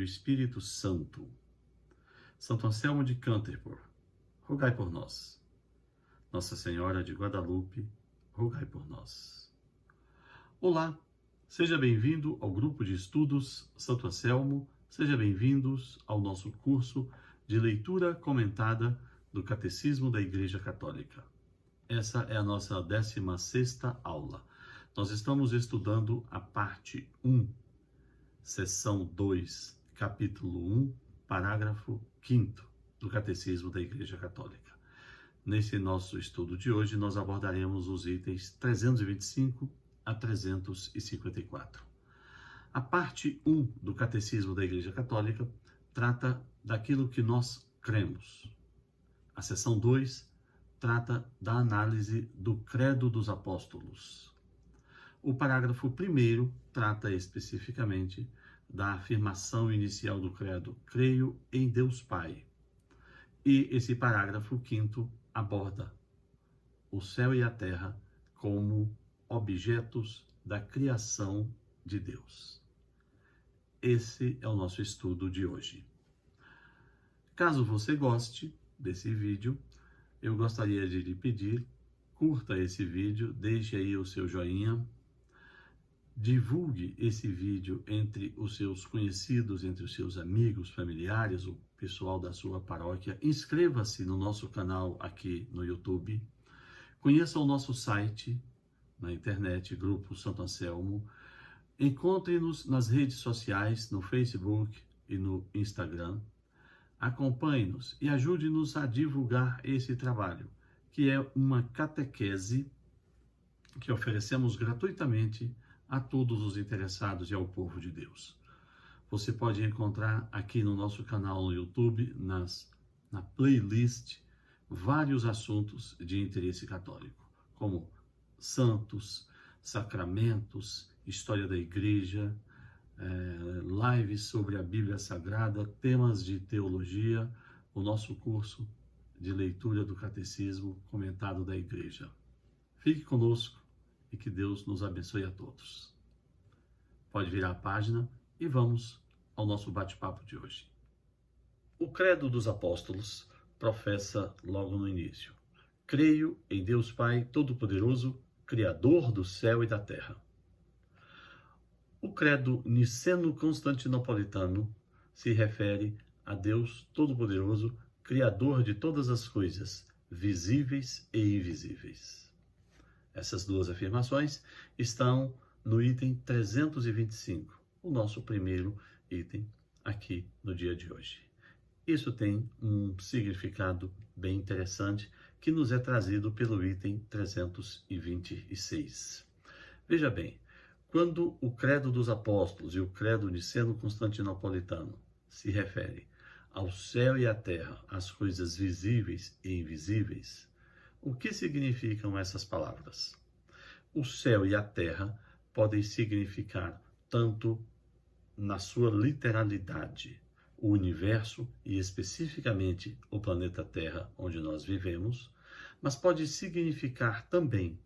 Espírito Santo. Santo Anselmo de Canterbury, rogai por nós. Nossa Senhora de Guadalupe, rogai por nós. Olá, seja bem-vindo ao grupo de estudos Santo Anselmo, seja bem-vindos ao nosso curso de leitura comentada do Catecismo da Igreja Católica. Essa é a nossa 16ª aula. Nós estamos estudando a parte 1, seção 2, capítulo 1, parágrafo 5º do Catecismo da Igreja Católica. Nesse nosso estudo de hoje, nós abordaremos os itens 325 a 354. A parte 1 do Catecismo da Igreja Católica trata daquilo que nós cremos. A seção 2 trata da análise do Credo dos Apóstolos. O parágrafo 1º trata especificamente da afirmação inicial do credo, creio em Deus Pai. E esse parágrafo 5º aborda o céu e a terra como objetos da criação de Deus. Esse é o nosso estudo de hoje. Caso você goste desse vídeo, eu gostaria de lhe pedir, curta esse vídeo, deixe aí o seu joinha, divulgue esse vídeo entre os seus conhecidos, entre os seus amigos, familiares, o pessoal da sua paróquia. Inscreva-se no nosso canal aqui no YouTube. Conheça o nosso site na internet, Grupo Santo Anselmo. Encontre-nos nas redes sociais, no Facebook e no Instagram. Acompanhe-nos e ajude-nos a divulgar esse trabalho, que é uma catequese que oferecemos gratuitamente a todos os interessados e ao povo de Deus. Você pode encontrar aqui no nosso canal no YouTube, na playlist, vários assuntos de interesse católico, como santos, sacramentos, história da igreja, lives sobre a Bíblia Sagrada, temas de teologia, o nosso curso de leitura do Catecismo comentado da Igreja. Fique conosco e que Deus nos abençoe a todos. Pode virar a página e vamos ao nosso bate-papo de hoje. O Credo dos Apóstolos professa logo no início: creio em Deus Pai Todo-Poderoso, Criador do céu e da terra. O Credo niceno-constantinopolitano se refere a Deus Todo-Poderoso, Criador de todas as coisas, visíveis e invisíveis. Essas duas afirmações estão no item 325, o nosso primeiro item aqui no dia de hoje. Isso tem um significado bem interessante que nos é trazido pelo item 326. Veja bem, quando o Credo dos Apóstolos e o Credo niceno-constantinopolitano se refere ao céu e à terra, às coisas visíveis e invisíveis, o que significam essas palavras? O céu e a terra podem significar tanto na sua literalidade, o universo e especificamente o planeta Terra onde nós vivemos, mas pode significar também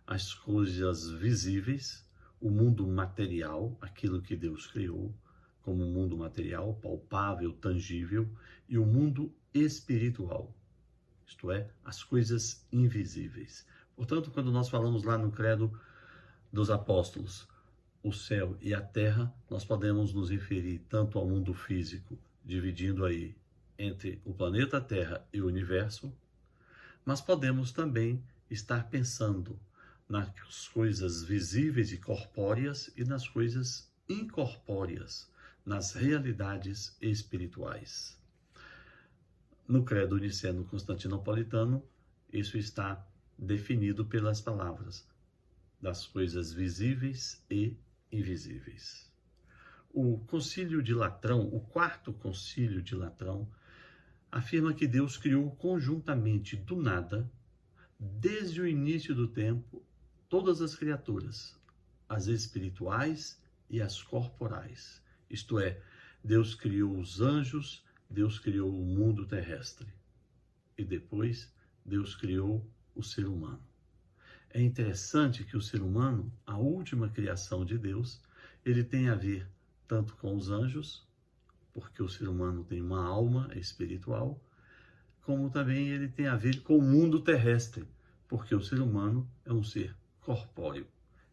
as coisas visíveis, o mundo material, aquilo que Deus criou como um mundo material, palpável, tangível, e o mundo espiritual, isto é, as coisas invisíveis. Portanto, quando nós falamos lá no Credo dos Apóstolos, o céu e a terra, nós podemos nos referir tanto ao mundo físico, dividindo aí entre o planeta Terra e o universo, mas podemos também estar pensando nas coisas visíveis e corpóreas e nas coisas incorpóreas, nas realidades espirituais. No Credo niceno-constantinopolitano, isso está definido pelas palavras das coisas visíveis e invisíveis. O Concílio de Latrão, o quarto Concílio de Latrão, afirma que Deus criou conjuntamente do nada, desde o início do tempo, todas as criaturas, as espirituais e as corporais. Isto é, Deus criou os anjos, Deus criou o mundo terrestre. E depois, Deus criou o ser humano. É interessante que o ser humano, a última criação de Deus, ele tem a ver tanto com os anjos, porque o ser humano tem uma alma espiritual, como também ele tem a ver com o mundo terrestre, porque o ser humano é um ser corpóreo.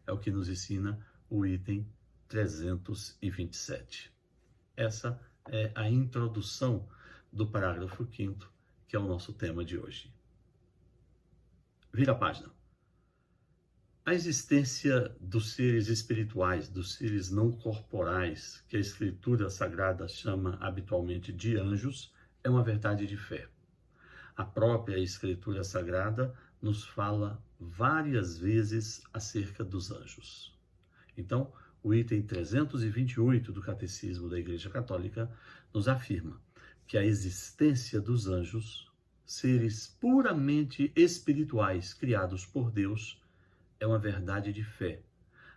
É o que nos ensina o item 327. Essa é a introdução do parágrafo 5º, que é o nosso tema de hoje. Vira a página. A existência dos seres espirituais, dos seres não corporais, que a Escritura Sagrada chama habitualmente de anjos, é uma verdade de fé. A própria Escritura Sagrada nos fala várias vezes acerca dos anjos. Então, o item 328 do Catecismo da Igreja Católica nos afirma que a existência dos anjos, seres puramente espirituais criados por Deus, é uma verdade de fé.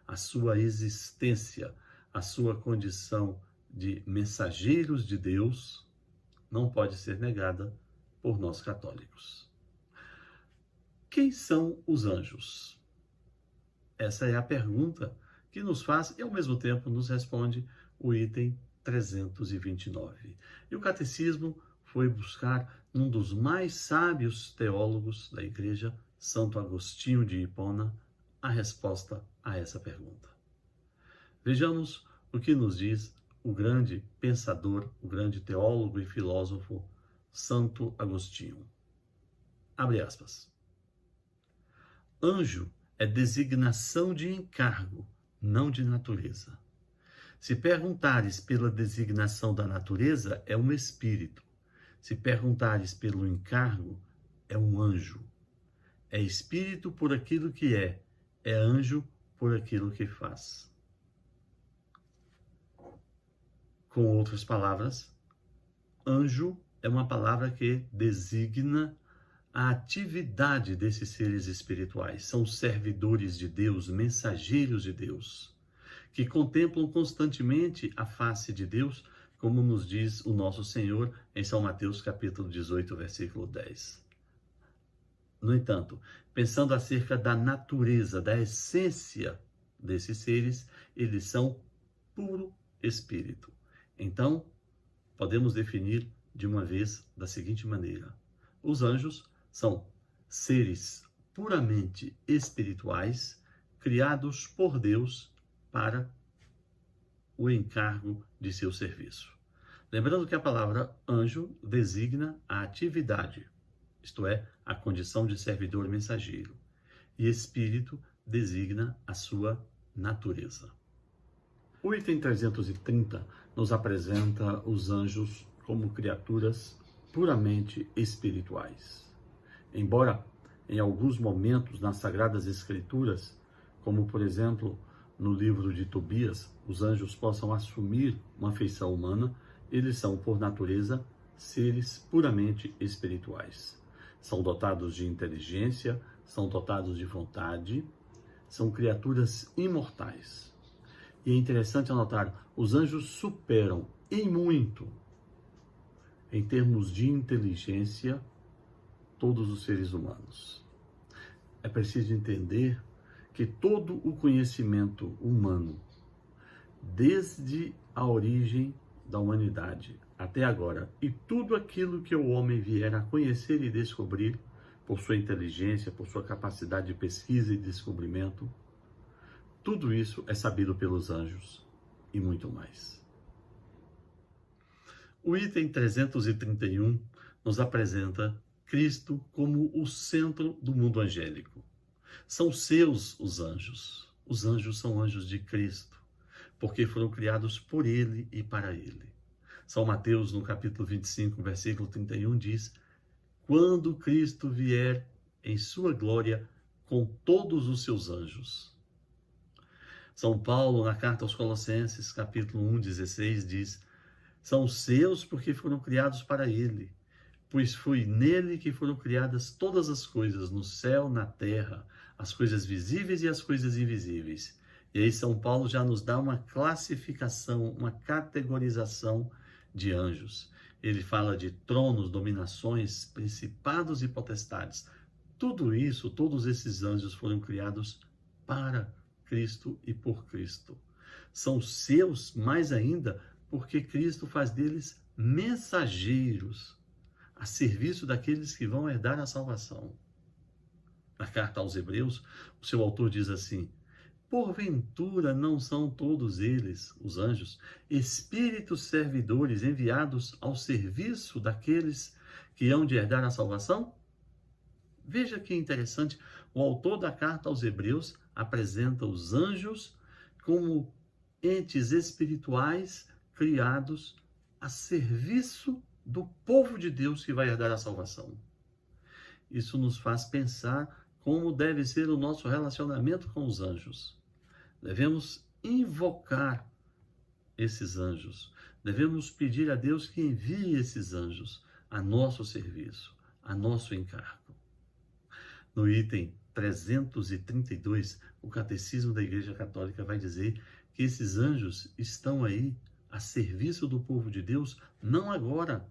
A sua existência, a sua condição de mensageiros de Deus, não pode ser negada por nós católicos. Quem são os anjos? Essa é a pergunta que nos faz e, ao mesmo tempo, nos responde o item 329. E o Catecismo foi buscar um dos mais sábios teólogos da Igreja, Santo Agostinho de Hipona, a resposta a essa pergunta. Vejamos o que nos diz o grande pensador, o grande teólogo e filósofo Santo Agostinho. Abre aspas. Anjo é designação de encargo, não de natureza. Se perguntares pela designação da natureza, é um espírito. Se perguntares pelo encargo, é um anjo. É espírito por aquilo que é anjo por aquilo que faz. Com outras palavras, anjo é uma palavra que designa a atividade desses seres espirituais. São servidores de Deus, mensageiros de Deus, que contemplam constantemente a face de Deus, como nos diz o nosso Senhor em São Mateus capítulo 18, versículo 10. No entanto, pensando acerca da natureza, da essência desses seres, eles são puro espírito. Então, podemos definir de uma vez da seguinte maneira: os anjos são seres puramente espirituais, criados por Deus para o encargo de seu serviço. Lembrando que a palavra anjo designa a atividade, isto é, a condição de servidor mensageiro, e espírito designa a sua natureza. O item 330 nos apresenta os anjos como criaturas puramente espirituais. Embora em alguns momentos nas Sagradas Escrituras, como por exemplo no livro de Tobias, os anjos possam assumir uma feição humana, eles são por natureza seres puramente espirituais. São dotados de inteligência, são dotados de vontade, são criaturas imortais. E é interessante anotar, os anjos superam em muito, em termos de inteligência, todos os seres humanos. É preciso entender que todo o conhecimento humano, desde a origem da humanidade até agora, e tudo aquilo que o homem vier a conhecer e descobrir, por sua inteligência, por sua capacidade de pesquisa e descobrimento, tudo isso é sabido pelos anjos e muito mais. O item 331 nos apresenta Cristo como o centro do mundo angélico. São seus os anjos. Os anjos são anjos de Cristo, porque foram criados por Ele e para Ele. São Mateus, no capítulo 25, versículo 31, diz: quando Cristo vier em sua glória com todos os seus anjos. São Paulo, na carta aos Colossenses, capítulo 1, 16, diz: são seus porque foram criados para Ele, pois foi nele que foram criadas todas as coisas, no céu, na terra, as coisas visíveis e as coisas invisíveis, E aí São Paulo já nos dá uma classificação, uma categorização de anjos. Ele fala de tronos, dominações, principados e potestades. Tudo isso, todos esses anjos foram criados para Cristo e por Cristo. São seus mais ainda porque Cristo faz deles mensageiros a serviço daqueles que vão herdar a salvação. Na carta aos Hebreus, o seu autor diz assim: porventura não são todos eles, os anjos, espíritos servidores enviados ao serviço daqueles que hão de herdar a salvação? Veja que interessante, o autor da carta aos Hebreus apresenta os anjos como entes espirituais criados a serviço do povo de Deus que vai herdar a salvação. Isso nos faz pensar como deve ser o nosso relacionamento com os anjos. Devemos invocar esses anjos. Devemos pedir a Deus que envie esses anjos a nosso serviço, a nosso encargo. No item 332, o Catecismo da Igreja Católica vai dizer que esses anjos estão aí a serviço do povo de Deus, não agora,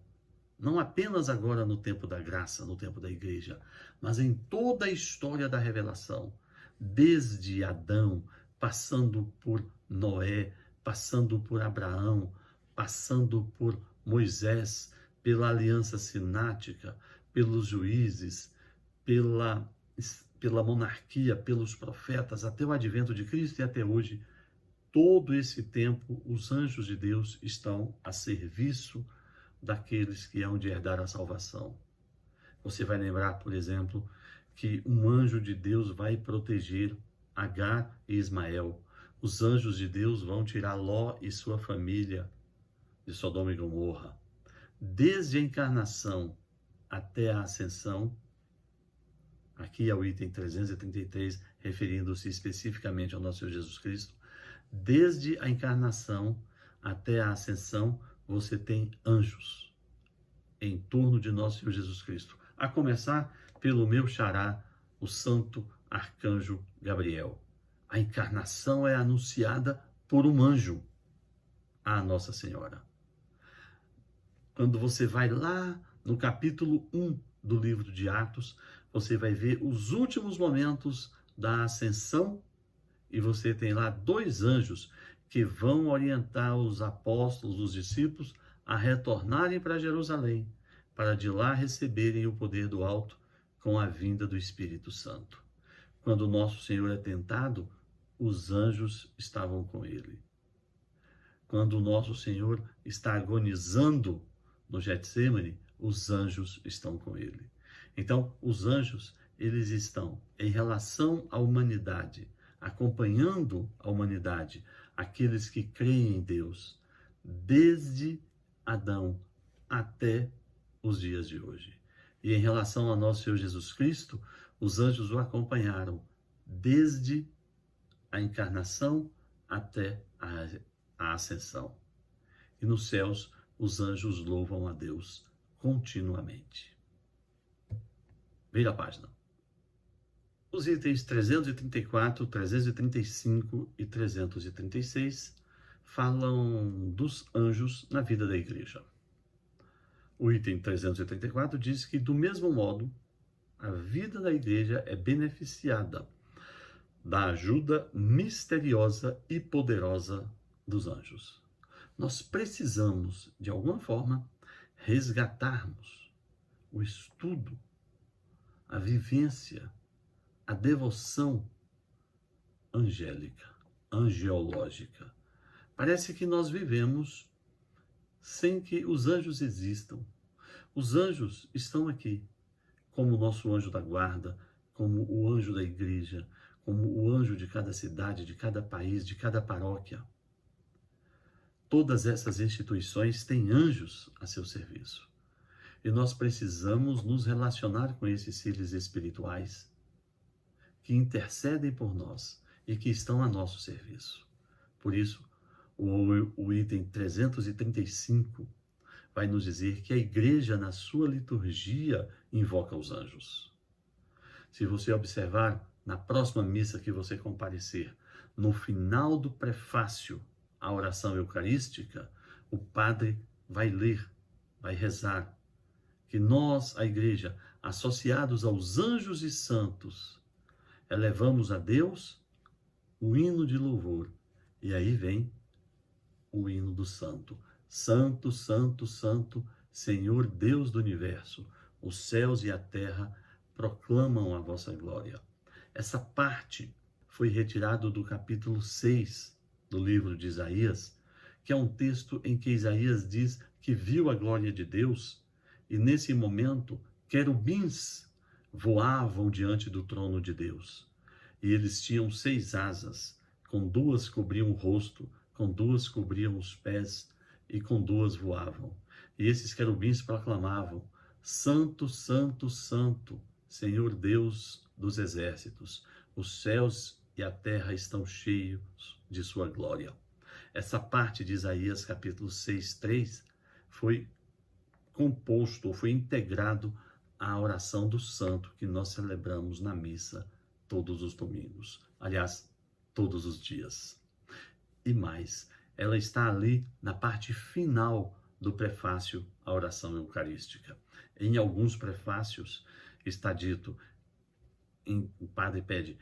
não apenas agora no tempo da graça, no tempo da igreja, mas em toda a história da revelação, desde Adão, passando por Noé, passando por Abraão, passando por Moisés, pela aliança sinática, pelos juízes, pela monarquia, pelos profetas, até o advento de Cristo e até hoje. Todo esse tempo, os anjos de Deus estão a serviço daqueles que hão de herdar a salvação. Você vai lembrar, por exemplo, que um anjo de Deus vai proteger Agar e Ismael. Os anjos de Deus vão tirar Ló e sua família de Sodoma e Gomorra. Desde a encarnação até a ascensão, aqui é o item 333, referindo-se especificamente ao nosso Senhor Jesus Cristo, desde a encarnação até a ascensão, você tem anjos em torno de nosso Senhor Jesus Cristo. A começar pelo meu xará, o santo arcanjo Gabriel. A encarnação é anunciada por um anjo à Nossa Senhora. Quando você vai lá no capítulo 1 do livro de Atos, você vai ver os últimos momentos da ascensão e você tem lá 2 anjos que vão orientar os apóstolos, os discípulos, a retornarem para Jerusalém, para de lá receberem o poder do alto com a vinda do Espírito Santo. Quando o nosso Senhor é tentado, os anjos estavam com ele. Quando o nosso Senhor está agonizando no Getsêmani, os anjos estão com ele. Então, os anjos, eles estão em relação à humanidade, acompanhando a humanidade, aqueles que creem em Deus, desde Adão até os dias de hoje. E em relação ao nosso Senhor Jesus Cristo, os anjos o acompanharam desde a encarnação até a ascensão. E nos céus, os anjos louvam a Deus continuamente. Veja a página. Os itens 334, 335 e 336 falam dos anjos na vida da igreja. O item 334 diz que, do mesmo modo, a vida da igreja é beneficiada da ajuda misteriosa e poderosa dos anjos. Nós precisamos, de alguma forma, resgatarmos o estudo, a vivência, a devoção angélica, angelológica. Parece que nós vivemos sem que os anjos existam. Os anjos estão aqui, como o nosso anjo da guarda, como o anjo da igreja, como o anjo de cada cidade, de cada país, de cada paróquia. Todas essas instituições têm anjos a seu serviço. E nós precisamos nos relacionar com esses seres espirituais que intercedem por nós e que estão a nosso serviço. Por isso, o item 335 vai nos dizer que a igreja, na sua liturgia, invoca os anjos. Se você observar, na próxima missa que você comparecer, no final do prefácio à oração eucarística, o padre vai ler, vai rezar, que nós, a igreja, associados aos anjos e santos, elevamos a Deus o hino de louvor. E aí vem o hino do santo. Santo, santo, santo, Senhor Deus do universo, os céus e a terra proclamam a vossa glória. Essa parte foi retirada do capítulo 6 do livro de Isaías, que é um texto em que Isaías diz que viu a glória de Deus, e nesse momento querubins voavam diante do trono de Deus. E eles tinham 6 asas, com 2 cobriam o rosto, com 2 cobriam os pés, e com 2 voavam. E esses querubins proclamavam: Santo, Santo, Santo, Senhor Deus dos exércitos, os céus e a terra estão cheios de sua glória. Essa parte de Isaías capítulo 6, 3, foi composto, ou foi integrado à oração do santo que nós celebramos na missa todos os domingos. Aliás, todos os dias. E mais, ela está ali na parte final do prefácio à oração eucarística. Em alguns prefácios está dito, o padre pede: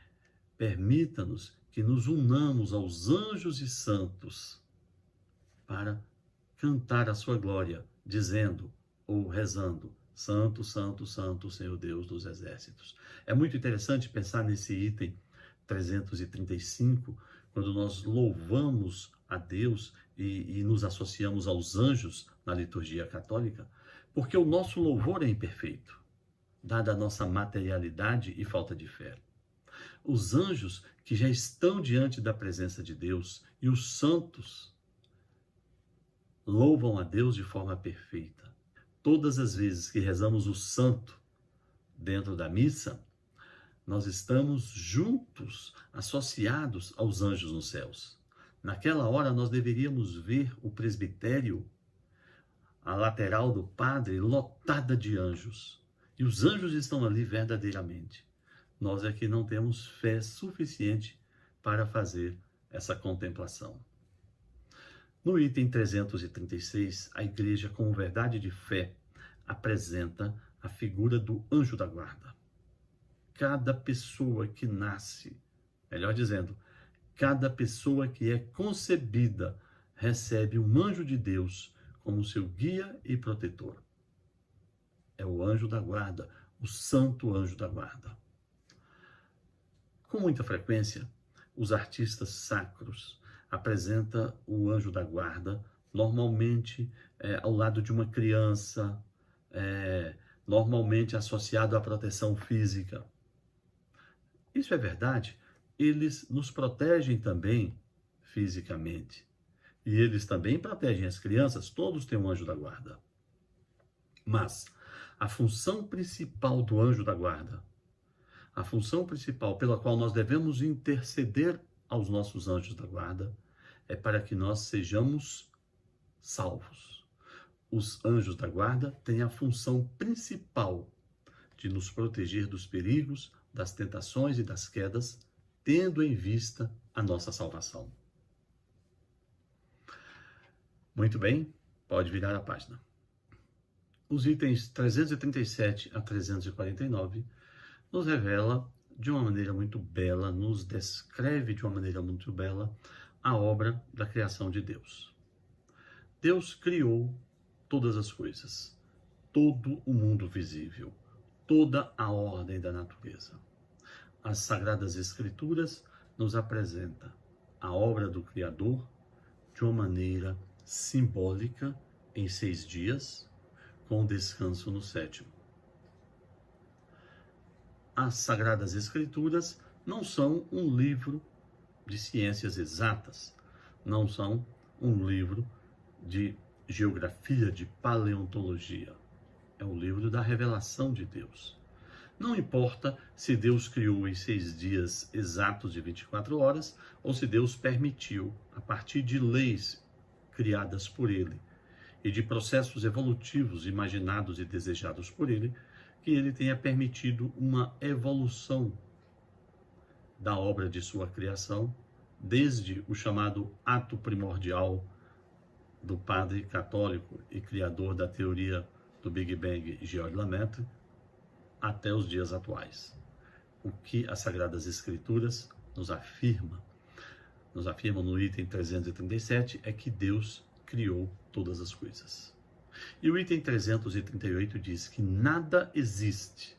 permita-nos que nos unamos aos anjos e santos para cantar a sua glória, dizendo ou rezando: Santo, Santo, Santo, Senhor Deus dos exércitos. É muito interessante pensar nesse item 335, quando nós louvamos a Deus e nos associamos aos anjos na liturgia católica, porque o nosso louvor é imperfeito, dada a nossa materialidade e falta de fé. Os anjos que já estão diante da presença de Deus e os santos louvam a Deus de forma perfeita. Todas as vezes que rezamos o santo dentro da missa, nós estamos juntos, associados aos anjos nos céus. Naquela hora nós deveríamos ver o presbitério, a lateral do padre, lotada de anjos. E os anjos estão ali verdadeiramente. Nós é que não temos fé suficiente para fazer essa contemplação. No item 336, a igreja, como verdade de fé, apresenta a figura do anjo da guarda. Cada pessoa que nasce, melhor dizendo, cada pessoa que é concebida, recebe um anjo de Deus como seu guia e protetor. É o anjo da guarda, o santo anjo da guarda. Com muita frequência, os artistas sacros apresentam o anjo da guarda, normalmente ao lado de uma criança, normalmente associado à proteção física. Isso é verdade, eles nos protegem também fisicamente. E eles também protegem as crianças, todos têm um anjo da guarda. Mas a função principal do anjo da guarda, a função principal pela qual nós devemos interceder aos nossos anjos da guarda, é para que nós sejamos salvos. Os anjos da guarda têm a função principal de nos proteger dos perigos, das tentações e das quedas, tendo em vista a nossa salvação. Muito bem, pode virar a página. Os itens 337 a 349 nos revela de uma maneira muito bela, nos descreve de uma maneira muito bela a obra da criação de Deus. Deus criou todas as coisas, todo o mundo visível, toda a ordem da natureza. As Sagradas Escrituras nos apresentam a obra do Criador de uma maneira simbólica em 6 dias, com descanso no 7º. As Sagradas Escrituras não são um livro de ciências exatas, não são um livro de geografia, de paleontologia. É o livro da revelação de Deus. Não importa se Deus criou em 6 dias exatos de 24 horas, ou se Deus permitiu, a partir de leis criadas por Ele e de processos evolutivos imaginados e desejados por Ele, que Ele tenha permitido uma evolução da obra de sua criação desde o chamado ato primordial do padre católico e criador da teoria do Big Bang, George Lemaitre, até os dias atuais. O que as Sagradas Escrituras nos afirmam no item 337, é que Deus criou todas as coisas. E o item 338 diz que nada existe,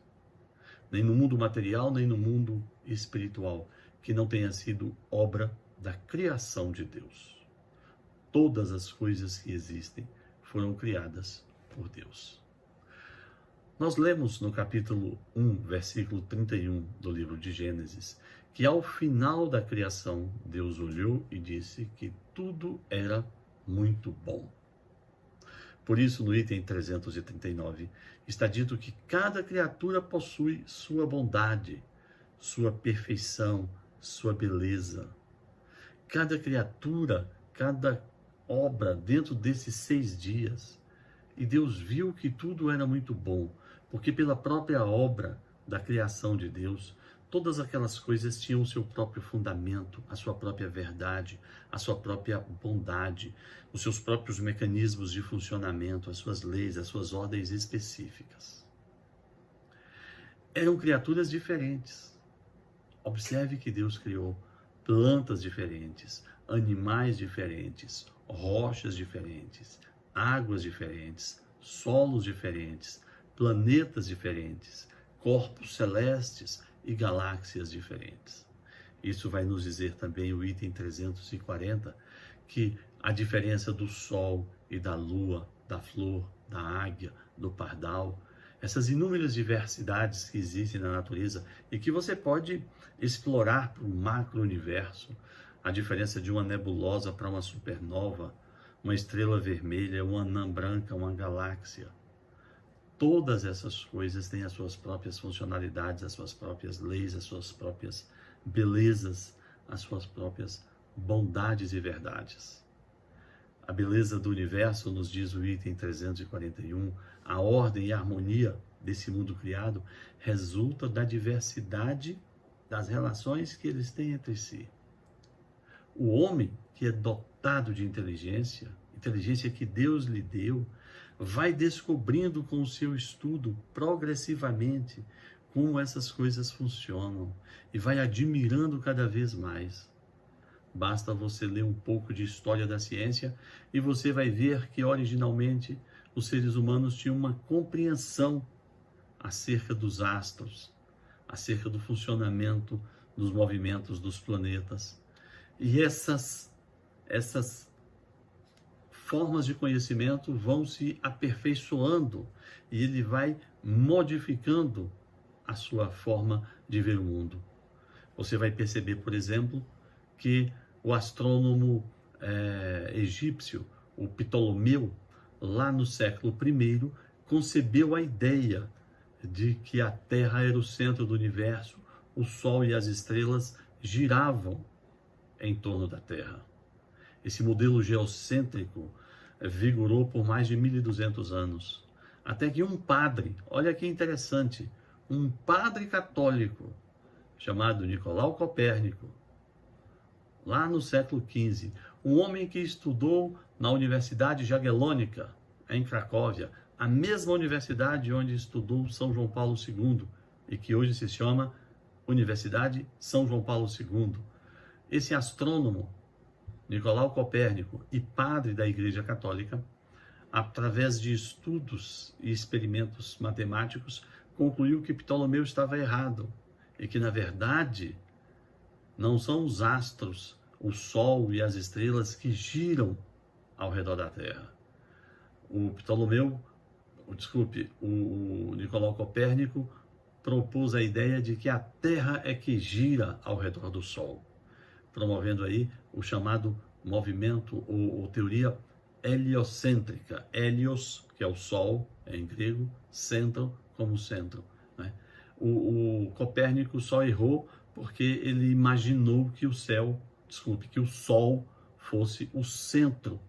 nem no mundo material, nem no mundo espiritual, que não tenha sido obra da criação de Deus. Todas as coisas que existem foram criadas por Deus. Nós lemos no capítulo 1, versículo 31 do livro de Gênesis, que ao final da criação, Deus olhou e disse que tudo era muito bom. Por isso, no item 339, está dito que cada criatura possui sua bondade, sua perfeição, sua beleza. Cada criatura, cada obra dentro desses 6 dias. E Deus viu que tudo era muito bom, porque pela própria obra da criação de Deus, todas aquelas coisas tinham o seu próprio fundamento, a sua própria verdade, a sua própria bondade, os seus próprios mecanismos de funcionamento, as suas leis, as suas ordens específicas. Eram criaturas diferentes. Observe que Deus criou plantas diferentes, animais diferentes, rochas diferentes, águas diferentes, solos diferentes, planetas diferentes, corpos celestes e galáxias diferentes. Isso vai nos dizer também o item 340, que a diferença do Sol e da Lua, da flor, da águia, do pardal, essas inúmeras diversidades que existem na natureza e que você pode explorar para o macro-universo, a diferença de uma nebulosa para uma supernova, uma estrela vermelha, uma anã branca, uma galáxia. Todas essas coisas têm as suas próprias funcionalidades, as suas próprias leis, as suas próprias belezas, as suas próprias bondades e verdades. A beleza do universo, nos diz o item 341, a ordem e a harmonia desse mundo criado resulta da diversidade das relações que eles têm entre si. O homem que é dotado de inteligência que Deus lhe deu, vai descobrindo com o seu estudo progressivamente como essas coisas funcionam e vai admirando cada vez mais. Basta você ler um pouco de história da ciência e você vai ver que originalmente os seres humanos tinham uma compreensão acerca dos astros, acerca do funcionamento dos movimentos dos planetas. E essas formas de conhecimento vão se aperfeiçoando e ele vai modificando a sua forma de ver o mundo. Você vai perceber, por exemplo, que o astrônomo egípcio, o Ptolomeu, lá no século I, concebeu a ideia de que a Terra era o centro do universo, o Sol e as estrelas giravam em torno da Terra. Esse modelo geocêntrico vigorou por mais de 1.200 anos, até que um padre, olha que interessante, um padre católico chamado Nicolau Copérnico, lá no século XV, um homem que estudou na Universidade Jagiellônica, em Cracóvia, a mesma universidade onde estudou São João Paulo II, e que hoje se chama Universidade São João Paulo II. Esse astrônomo, Nicolau Copérnico, e padre da Igreja Católica, através de estudos e experimentos matemáticos, concluiu que Ptolomeu estava errado e que, na verdade, não são os astros, o Sol e as estrelas que giram ao redor da Terra. O Nicolau Copérnico propôs a ideia de que a Terra é que gira ao redor do Sol, promovendo aí o chamado movimento ou teoria heliocêntrica. Helios, que é o Sol, em grego, centro, como centro, né? O Copérnico só errou porque ele imaginou que o Sol fosse o centro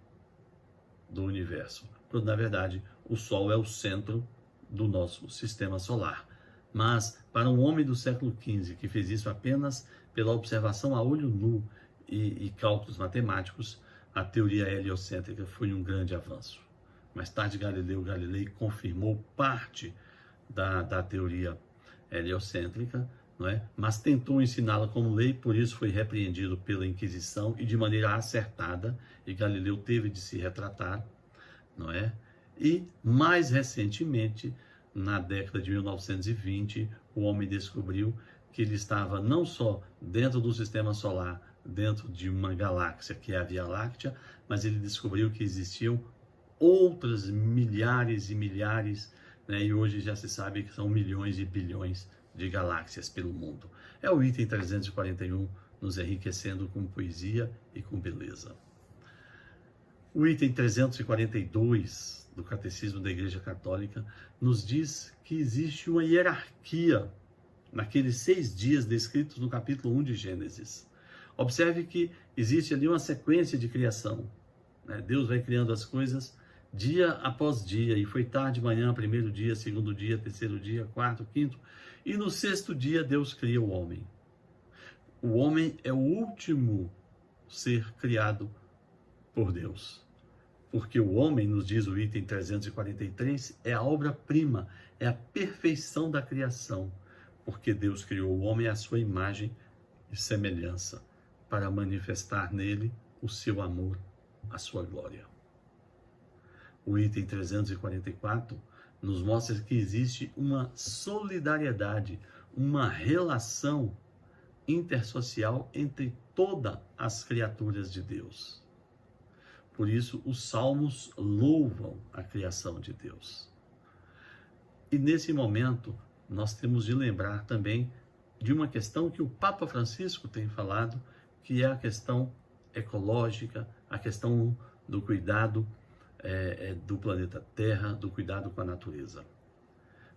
do universo, quando na verdade o Sol é o centro do nosso sistema solar. Mas para um homem do século XV que fez isso apenas pela observação a olho nu e cálculos matemáticos, a teoria heliocêntrica foi um grande avanço. Mais tarde, Galileu Galilei confirmou parte da teoria heliocêntrica, não é? Mas tentou ensiná-la como lei, por isso foi repreendido pela Inquisição e de maneira acertada, e Galileu teve de se retratar, não é? E mais recentemente, na década de 1920, o homem descobriu que ele estava não só dentro do sistema solar, dentro de uma galáxia que é a Via Láctea, mas ele descobriu que existiam outras milhares e milhares, né, e hoje já se sabe que são milhões e bilhões de galáxias pelo mundo. É o item 341, nos enriquecendo com poesia e com beleza. O item 342 do Catecismo da Igreja Católica nos diz que existe uma hierarquia naqueles 6 dias descritos no capítulo 1 de Gênesis. Observe que existe ali uma sequência de criação, né? Deus vai criando as coisas dia após dia, e foi tarde, manhã, primeiro dia, segundo dia, terceiro dia, quarto, quinto, e no 6º dia Deus cria o homem. O homem é o último ser criado por Deus, porque o homem, nos diz o item 343, é a obra-prima, é a perfeição da criação, porque Deus criou o homem à sua imagem e semelhança, para manifestar nele o seu amor, a sua glória. O item 344 nos mostra que existe uma solidariedade, uma relação intersocial entre todas as criaturas de Deus. Por isso, os salmos louvam a criação de Deus. E nesse momento, nós temos de lembrar também de uma questão que o Papa Francisco tem falado, que é a questão ecológica, a questão do cuidado do planeta Terra, do cuidado com a natureza.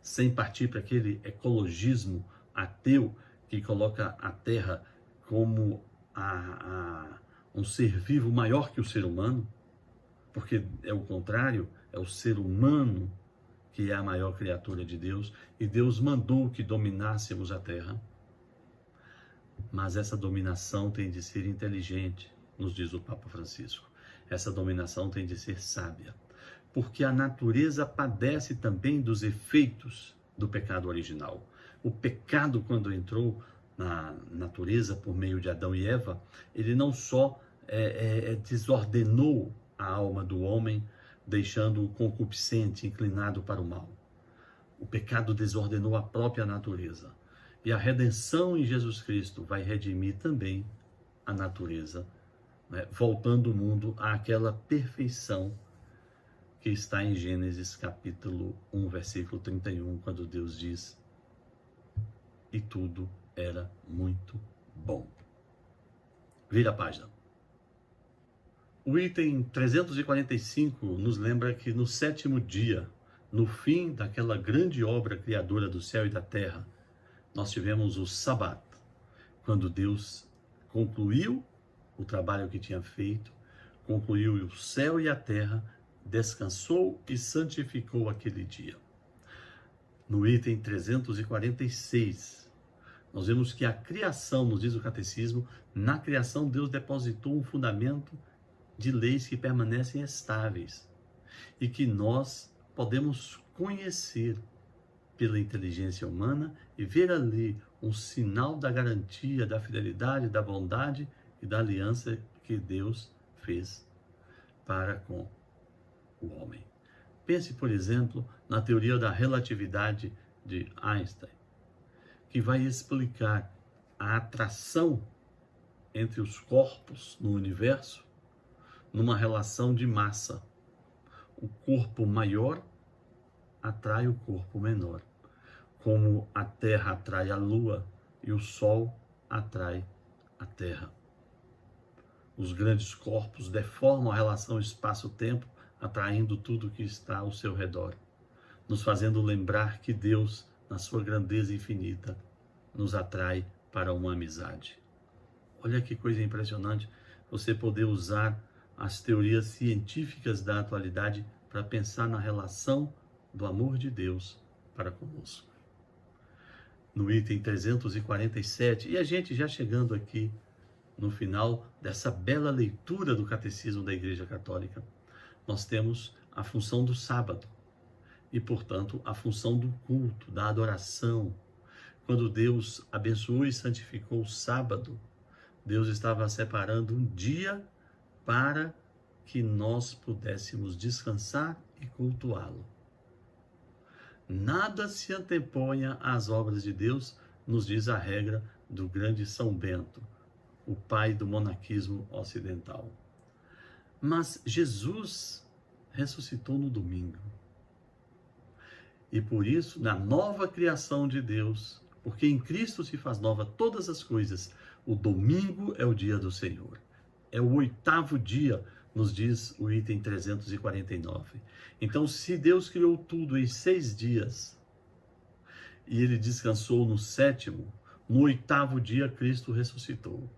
Sem partir para aquele ecologismo ateu que coloca a Terra como um ser vivo maior que o ser humano, porque é o contrário, é o ser humano que é a maior criatura de Deus, e Deus mandou que dominássemos a Terra. Mas essa dominação tem de ser inteligente, nos diz o Papa Francisco. Essa dominação tem de ser sábia, porque a natureza padece também dos efeitos do pecado original. O pecado, quando entrou na natureza por meio de Adão e Eva, ele não só desordenou a alma do homem, deixando-o concupiscente, inclinado para o mal. O pecado desordenou a própria natureza. E a redenção em Jesus Cristo vai redimir também a natureza, né, voltando o mundo àquela perfeição que está em Gênesis capítulo 1, versículo 31, quando Deus diz: e tudo era muito bom. Vira a página. O item 345 nos lembra que no 7º dia, no fim daquela grande obra criadora do céu e da terra, nós tivemos o Sabat, quando Deus concluiu o trabalho que tinha feito, concluiu o céu e a terra, descansou e santificou aquele dia. No item 346, nós vemos que a criação, nos diz o catecismo, na criação Deus depositou um fundamento de leis que permanecem estáveis e que nós podemos conhecer pela inteligência humana e ver ali um sinal da garantia, da fidelidade, da bondade e da aliança que Deus fez para com o homem. Pense, por exemplo, na teoria da relatividade de Einstein, que vai explicar a atração entre os corpos no universo numa relação de massa. O corpo maior atrai o corpo menor, como a Terra atrai a Lua e o Sol atrai a Terra. Os grandes corpos deformam a relação espaço-tempo, atraindo tudo que está ao seu redor, nos fazendo lembrar que Deus, na sua grandeza infinita, nos atrai para uma amizade. Olha que coisa impressionante você poder usar as teorias científicas da atualidade para pensar na relação do amor de Deus para conosco. No item 347, e a gente já chegando aqui no final dessa bela leitura do Catecismo da Igreja Católica, nós temos a função do sábado e, portanto, a função do culto, da adoração. Quando Deus abençoou e santificou o sábado, Deus estava separando um dia para que nós pudéssemos descansar e cultuá-lo. Nada se anteponha às obras de Deus, nos diz a regra do grande São Bento, o pai do monaquismo ocidental. Mas Jesus ressuscitou no domingo. E por isso, na nova criação de Deus, porque em Cristo se faz nova todas as coisas, o domingo é o dia do Senhor. É o 8º dia, nos diz o item 349. Então, se Deus criou tudo em 6 dias, e ele descansou no 7º, no 8º dia Cristo ressuscitou.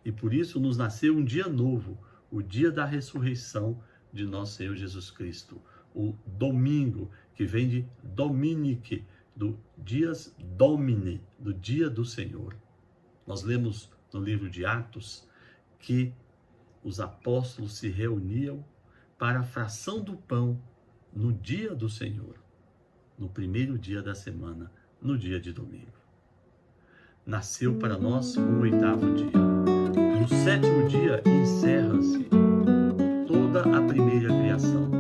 E por isso nos nasceu um dia novo, o dia da ressurreição de nosso Senhor Jesus Cristo. O domingo, que vem de Dominique, do Dias Domini, do dia do Senhor. Nós lemos no livro de Atos que os apóstolos se reuniam para a fração do pão no dia do Senhor, no primeiro dia da semana, no dia de domingo. Nasceu para nós o 8º dia. No 7º dia encerra-se toda a primeira criação.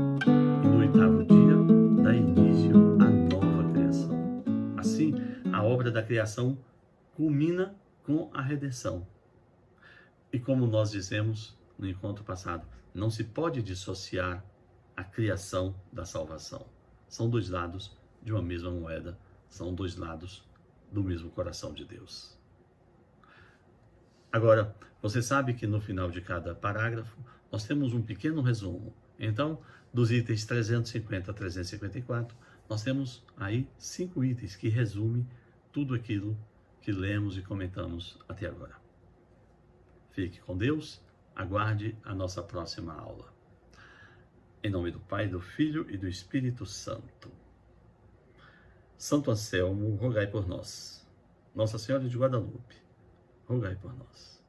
E no 8º dia dá início à nova criação. Assim, a obra da criação culmina com a redenção. E como nós dizemos no encontro passado, não se pode dissociar a criação da salvação. São 2 lados de uma mesma moeda, são 2 lados do mesmo coração de Deus. Agora, você sabe que no final de cada parágrafo, nós temos um pequeno resumo. Então, dos itens 350 a 354, nós temos aí 5 itens que resumem tudo aquilo que lemos e comentamos até agora. Fique com Deus, aguarde a nossa próxima aula. Em nome do Pai, do Filho e do Espírito Santo. Santo Anselmo, rogai por nós. Nossa Senhora de Guadalupe, rogai por nós.